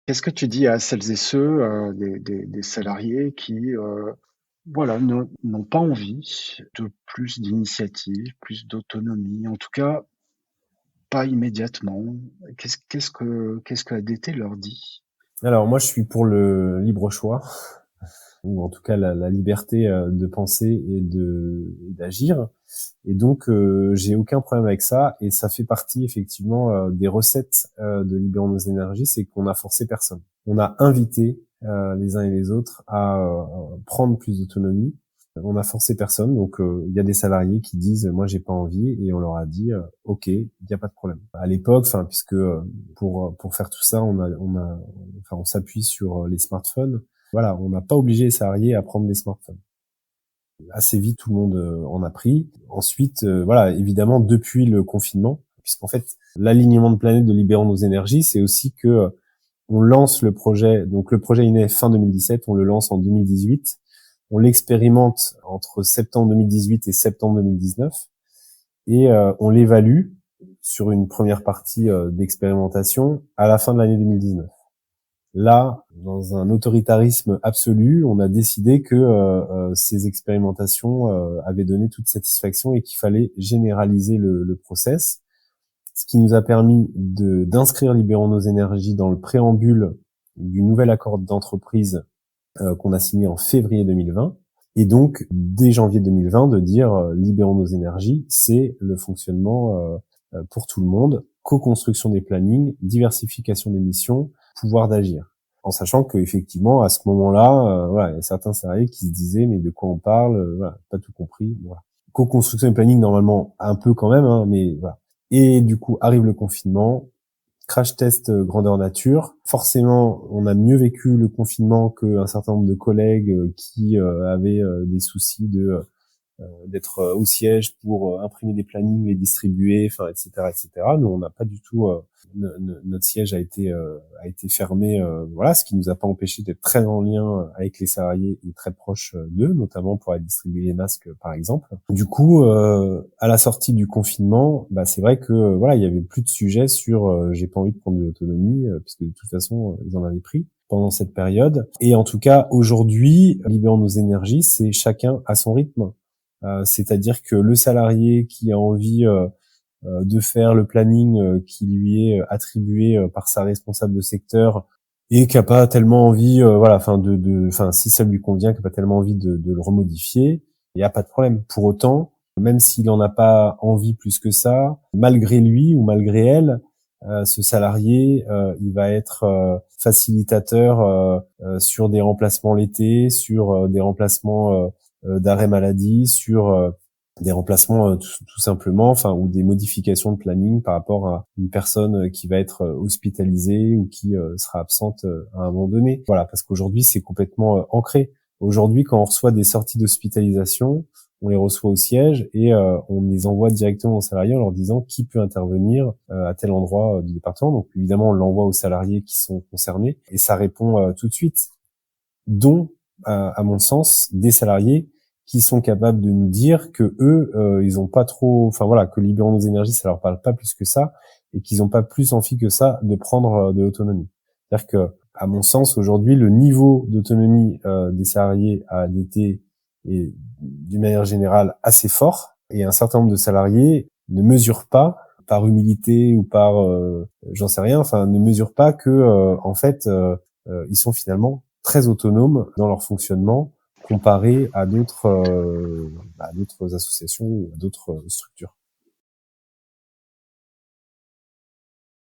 Qu'est-ce que tu dis à celles et ceux, des salariés qui, voilà, n'ont pas envie de plus d'initiative, plus d'autonomie, en tout cas pas immédiatement? Qu'est-ce que ADT leur dit? Alors moi, je suis pour le libre choix, ou en tout cas la liberté de penser et d'agir. Et donc, j'ai aucun problème avec ça. Et ça fait partie effectivement des recettes de Libérons nos énergies, c'est qu'on a forcé personne. On a invité les uns et les autres à prendre plus d'autonomie. On a forcé personne. Donc, il y a des salariés qui disent, moi, j'ai pas envie, et on leur a dit, ok, il n'y a pas de problème. À l'époque, enfin, puisque pour faire tout ça, on s'appuie sur les smartphones. Voilà, on n'a pas obligé les salariés à prendre des smartphones. Assez vite, tout le monde en a pris. Ensuite, voilà, évidemment, depuis le confinement, puisqu'en fait, l'alignement de planète de Libérons nos énergies, c'est aussi que on lance le projet. Donc, le projet est né fin 2017, on le lance en 2018. On l'expérimente entre septembre 2018 et septembre 2019, et on l'évalue sur une première partie d'expérimentation à la fin de l'année 2019. Là, dans un autoritarisme absolu, on a décidé que ces expérimentations avaient donné toute satisfaction et qu'il fallait généraliser le process, ce qui nous a permis d'inscrire Libérons nos énergies dans le préambule du nouvel accord d'entreprise qu'on a signé en février 2020. Et donc, dès janvier 2020, de dire Libérons nos énergies, c'est le fonctionnement pour tout le monde, co-construction des plannings, diversification des missions, pouvoir d'agir. En sachant que effectivement, à ce moment-là, voilà, il y a certains salariés qui se disaient mais de quoi on parle, voilà, pas tout compris. Voilà. Co-construction des plannings normalement un peu quand même, hein, mais voilà. Et du coup arrive le confinement, crash test grandeur nature. Forcément, on a mieux vécu le confinement qu'un certain nombre de collègues qui avaient des soucis d'être au siège pour imprimer des plannings, les distribuer, enfin, etc., etc. Nous, on n'a pas du tout, notre siège a été fermé, voilà, ce qui nous a pas empêché d'être très en lien avec les salariés et très proches d'eux, notamment pour aller distribuer les masques, par exemple. Du coup, à la sortie du confinement, bah, c'est vrai que voilà, il y avait plus de sujets sur j'ai pas envie de prendre de l'autonomie, puisque de toute façon, ils en avaient pris pendant cette période. Et en tout cas, aujourd'hui, libérons nos énergies, c'est chacun à son rythme. C'est-à-dire que le salarié qui a envie de faire le planning qui lui est attribué par sa responsable de secteur et qui a pas tellement envie, voilà, enfin, si ça lui convient, qui a pas tellement envie de le remodifier, il y a pas de problème. Pour autant, même s'il en a pas envie plus que ça, malgré lui ou malgré elle, ce salarié, il va être facilitateur sur des remplacements l'été, sur des remplacements d'arrêt maladie, sur des remplacements tout simplement, enfin, ou des modifications de planning par rapport à une personne qui va être hospitalisée ou qui sera absente à un moment donné. Voilà, parce qu'aujourd'hui c'est complètement ancré. Aujourd'hui, quand on reçoit des sorties d'hospitalisation, on les reçoit au siège et on les envoie directement aux salariés en leur disant qui peut intervenir à tel endroit du département. Donc évidemment, on l'envoie aux salariés qui sont concernés et ça répond tout de suite, dont, à mon sens, des salariés qui sont capables de nous dire que eux, ils ont pas trop, enfin voilà, que Libérons nos énergies, ça leur parle pas plus que ça, et qu'ils ont pas plus envie que ça de prendre de l'autonomie. C'est-à-dire que, à mon sens, aujourd'hui, le niveau d'autonomie des salariés à ADT est, d'une manière générale, assez fort, et un certain nombre de salariés ne mesurent pas, par humilité ou par, j'en sais rien, enfin, ne mesurent pas que, en fait, ils sont finalement très autonomes dans leur fonctionnement comparé à d'autres associations ou à d'autres structures.